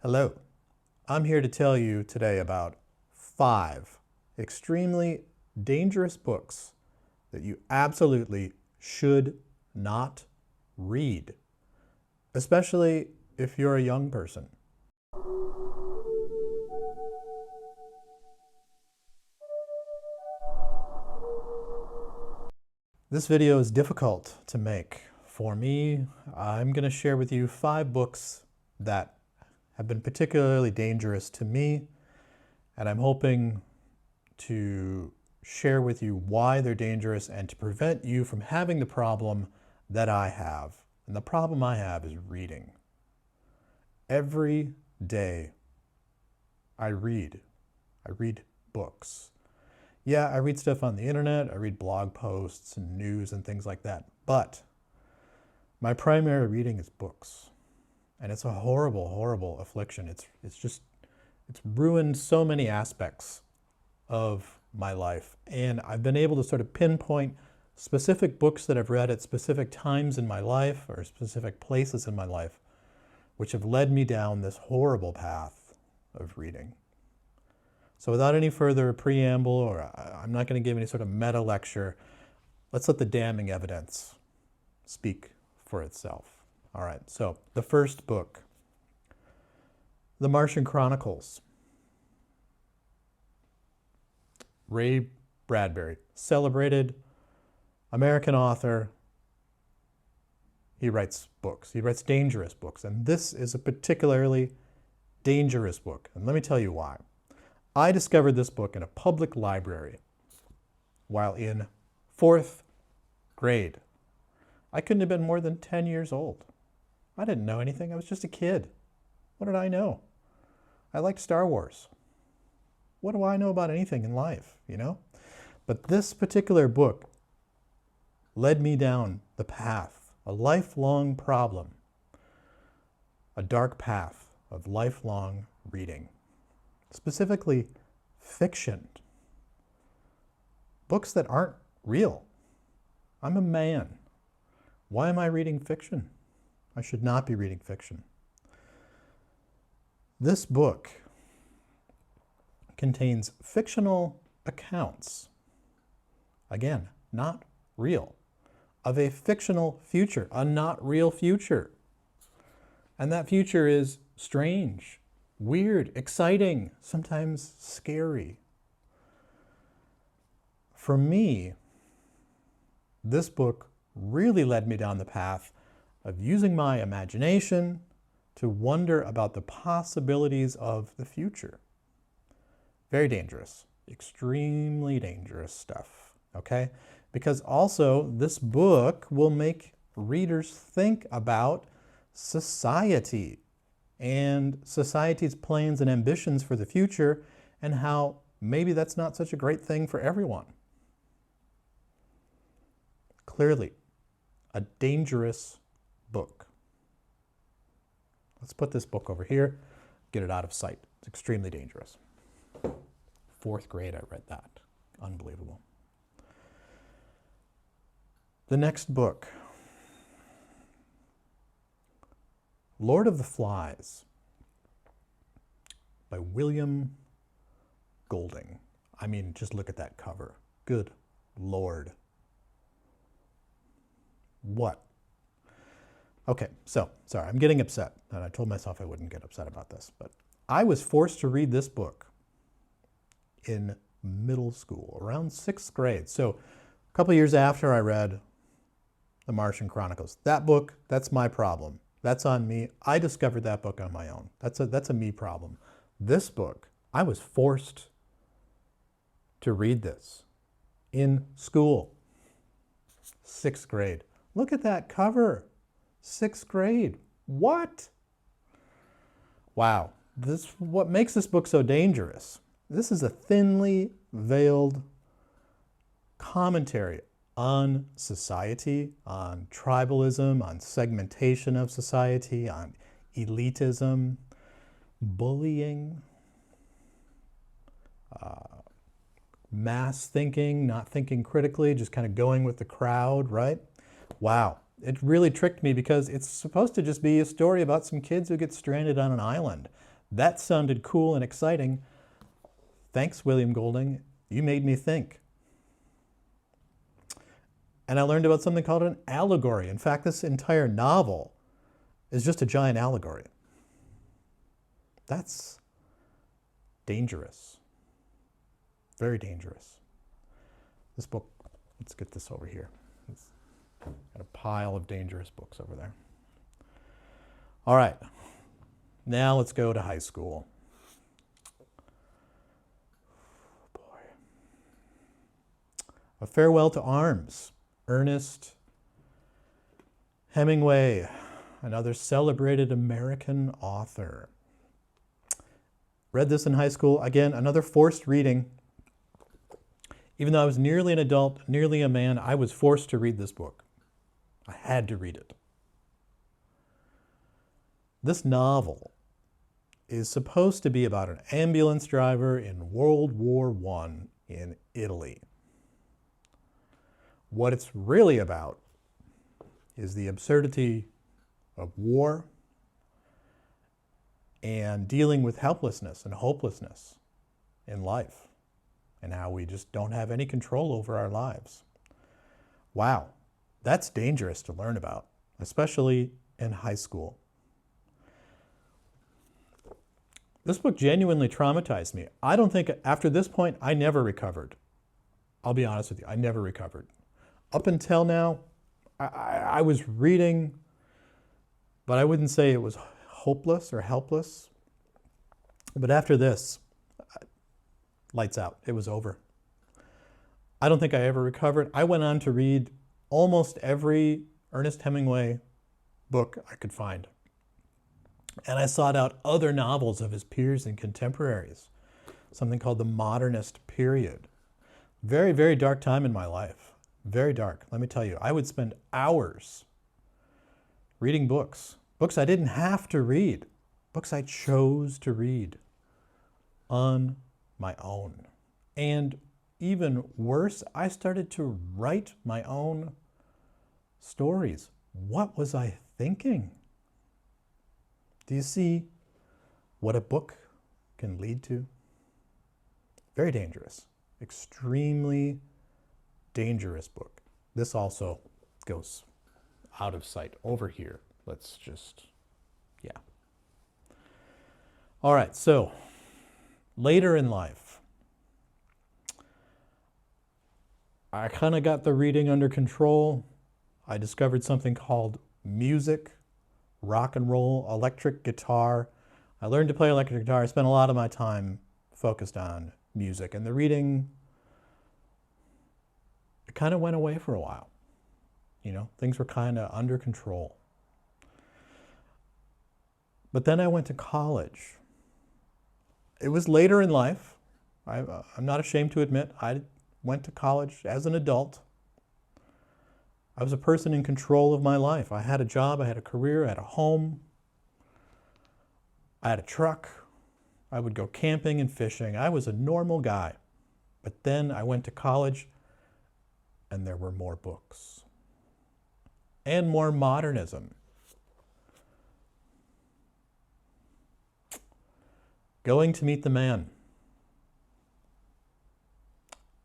Hello, I'm here to tell you today about 5 extremely dangerous books that you absolutely should not read, especially if you're a young person. This video is difficult to make. For me, I'm going to share with you 5 books that have been particularly dangerous to me, and I'm hoping to share with you why they're dangerous and to prevent you from having the problem that I have. And the problem I have is reading. Every day I read books. Yeah, I read stuff on the internet, I read blog posts and news and things like that, but my primary reading is books. And it's a horrible, horrible affliction. It's ruined so many aspects of my life. And I've been able to sort of pinpoint specific books that I've read at specific times in my life or specific places in my life, which have led me down this horrible path of reading. So without any further preamble, or I'm not going to give any sort of meta lecture, let's let the damning evidence speak for itself. All right, so the first book, The Martian Chronicles. Ray Bradbury, celebrated American author. He writes books. He writes dangerous books, and this is a particularly dangerous book. And let me tell you why. I discovered this book in a public library while in 4th grade. I couldn't have been more than 10 years old. I didn't know anything. I was just a kid. What did I know? I liked Star Wars. What do I know about anything in life, you know? But this particular book led me down the path, a lifelong problem, a dark path of lifelong reading. Specifically, fiction. Books that aren't real. I'm a man. Why am I reading fiction? I should not be reading fiction. This book contains fictional accounts, again, not real, of a fictional future, a not real future. And that future is strange, weird, exciting, sometimes scary. For me, this book really led me down the path of using my imagination to wonder about the possibilities of the future. Very dangerous, extremely dangerous stuff, okay? Because also this book will make readers think about society and society's plans and ambitions for the future and how maybe that's not such a great thing for everyone. Clearly, a dangerous book. Let's put this book over here, get it out of sight. It's extremely dangerous. 4th grade, I read that. Unbelievable. The next book, Lord of the Flies, by William Golding. I mean, just look at that cover. Good Lord. What? Okay, so, sorry, I'm getting upset, and I told myself I wouldn't get upset about this, but I was forced to read this book in middle school, around 6th grade. So a couple years after I read The Martian Chronicles. That book, that's my problem. That's on me. I discovered that book on my own. That's a me problem. This book, I was forced to read this in school. 6th grade. Look at that cover. 6th grade. What? Wow. What makes this book so dangerous? This is a thinly veiled commentary on society, on tribalism, on segmentation of society, on elitism, bullying, mass thinking, not thinking critically, just kind of going with the crowd, right? Wow. It really tricked me because it's supposed to just be a story about some kids who get stranded on an island. That sounded cool and exciting. Thanks, William Golding. You made me think. And I learned about something called an allegory. In fact, this entire novel is just a giant allegory. That's dangerous. Very dangerous. This book, let's get this over here. It's got a pile of dangerous books over there. All right. Now let's go to high school. Boy. A Farewell to Arms. Ernest Hemingway, another celebrated American author. Read this in high school. Again, another forced reading. Even though I was nearly an adult, nearly a man, I was forced to read this book. I had to read it. This novel is supposed to be about an ambulance driver in World War I in Italy. What it's really about is the absurdity of war and dealing with helplessness and hopelessness in life and how we just don't have any control over our lives. Wow, that's dangerous to learn about, especially in high school. This book genuinely traumatized me. I don't think, after this point, I never recovered. I'll be honest with you, I never recovered. Up until now, I was reading, but I wouldn't say it was hopeless or helpless. But after this, lights out. It was over. I don't think I ever recovered. I went on to read almost every Ernest Hemingway book I could find. And I sought out other novels of his peers and contemporaries, something called the modernist period. Very, very dark time in my life. Very dark. Let me tell you, I would spend hours reading books. Books I didn't have to read. Books I chose to read on my own. And even worse, I started to write my own stories. What was I thinking? Do you see what a book can lead to? Very dangerous. Extremely dangerous book. This also goes out of sight over here. Let's just, yeah. All right, so later in life, I kind of got the reading under control. I discovered something called music, rock and roll, electric guitar. I learned to play electric guitar. I spent a lot of my time focused on music, and the reading, it kind of went away for a while. You know, things were kind of under control. But then I went to college. It was later in life. I'm not ashamed to admit I went to college as an adult. I was a person in control of my life. I had a job, I had a career, I had a home, I had a truck. I would go camping and fishing. I was a normal guy. But then I went to college and there were more books and more modernism. Going to Meet the Man.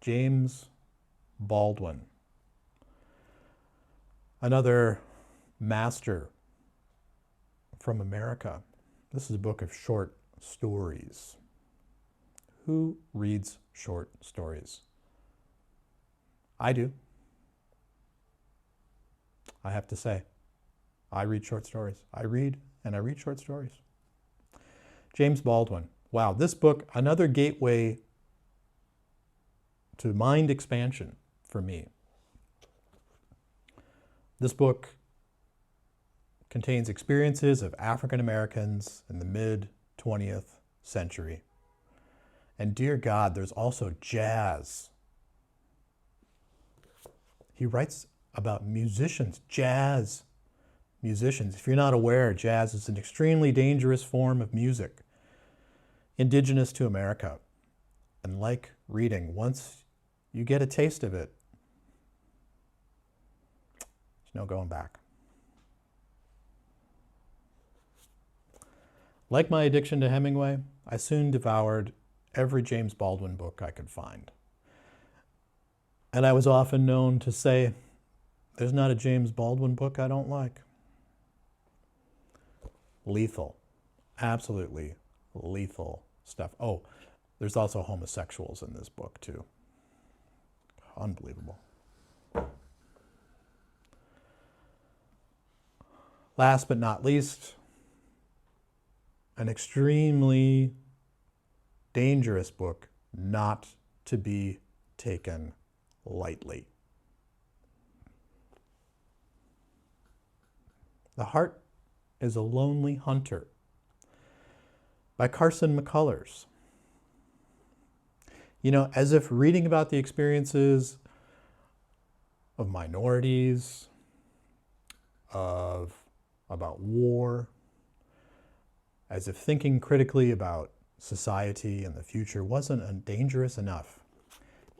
James Baldwin. Another master from America. This is a book of short stories. Who reads short stories? I do. I have to say, I read short stories. I read and I read short stories. James Baldwin. Wow, this book, another gateway to mind expansion for me. This book contains experiences of African Americans in the mid-20th century. And dear God, there's also jazz. He writes about musicians, jazz musicians. If you're not aware, jazz is an extremely dangerous form of music, indigenous to America. And like reading, once you get a taste of it, there's no going back. Like my addiction to Hemingway, I soon devoured every James Baldwin book I could find. And I was often known to say, there's not a James Baldwin book I don't like. Lethal. Absolutely lethal stuff. Oh, there's also homosexuals in this book too. Unbelievable. Last but not least, an extremely dangerous book not to be taken lightly. The Heart is a Lonely Hunter by Carson McCullers. You know, as if reading about the experiences of minorities, about war, as if thinking critically about society and the future wasn't dangerous enough.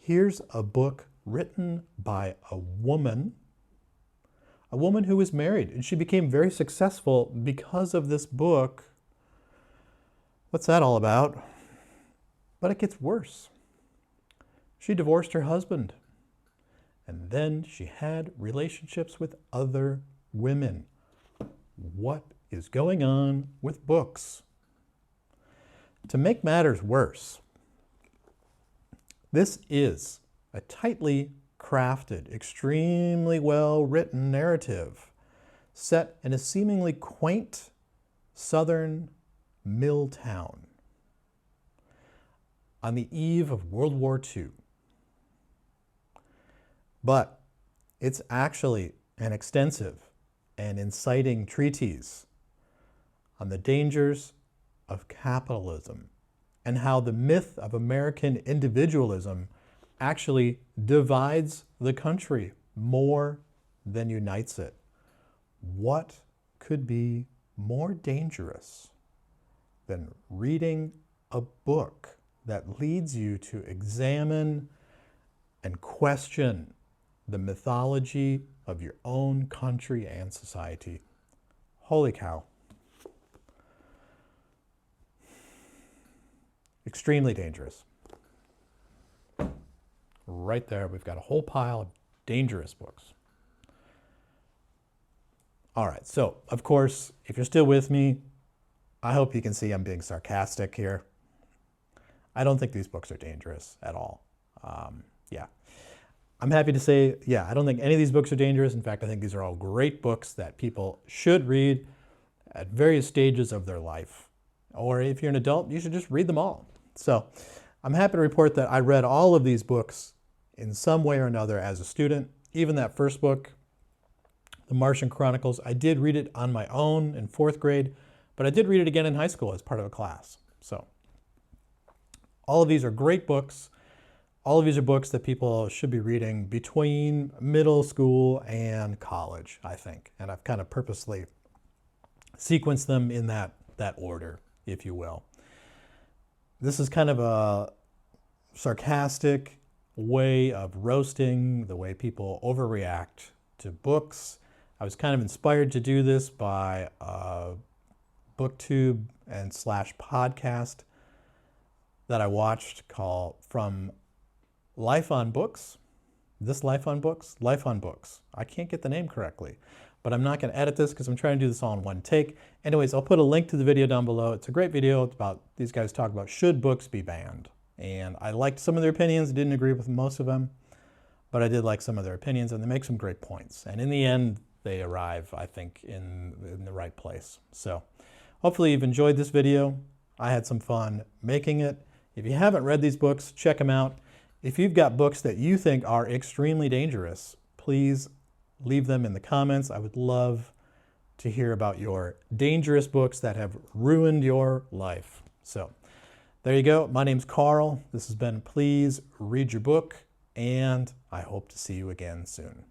Here's a book written by a woman who was married, and she became very successful because of this book. What's that all about? But it gets worse. She divorced her husband, and then she had relationships with other women. What is going on with books? To make matters worse, this is a tightly crafted, extremely well-written narrative set in a seemingly quaint southern mill town on the eve of World War II. But it's actually an extensive and inciting treatise on the dangers of capitalism and how the myth of American individualism actually divides the country more than unites it. What could be more dangerous than reading a book that leads you to examine and question the mythology of your own country and society? Holy cow. Extremely dangerous. Right there, we've got a whole pile of dangerous books. All right, so of course, if you're still with me, I hope you can see I'm being sarcastic here. I don't think these books are dangerous at all. Yeah. I'm happy to say, yeah, I don't think any of these books are dangerous. In fact, I think these are all great books that people should read at various stages of their life. Or if you're an adult, you should just read them all. So I'm happy to report that I read all of these books in some way or another as a student. Even that first book, The Martian Chronicles, I did read it on my own in 4th grade, but I did read it again in high school as part of a class. So all of these are great books. All of these are books that people should be reading between middle school and college, I think. And I've kind of purposely sequenced them in that order, if you will. This is kind of a sarcastic way of roasting the way people overreact to books. I was kind of inspired to do this by a booktube and / podcast that I watched called From Life on Books. This Life on Books? Life on Books. I can't get the name correctly, but I'm not going to edit this because I'm trying to do this all in one take. Anyways, I'll put a link to the video down below. It's a great video. It's about, these guys talk about should books be banned. And I liked some of their opinions, didn't agree with most of them, but I did like some of their opinions, and they make some great points. And in the end, they arrive, I think, in the right place. So hopefully you've enjoyed this video. I had some fun making it. If you haven't read these books, check them out. If you've got books that you think are extremely dangerous, please leave them in the comments. I would love to hear about your dangerous books that have ruined your life. So there you go. My name's Carl. This has been Please Read Your Book, and I hope to see you again soon.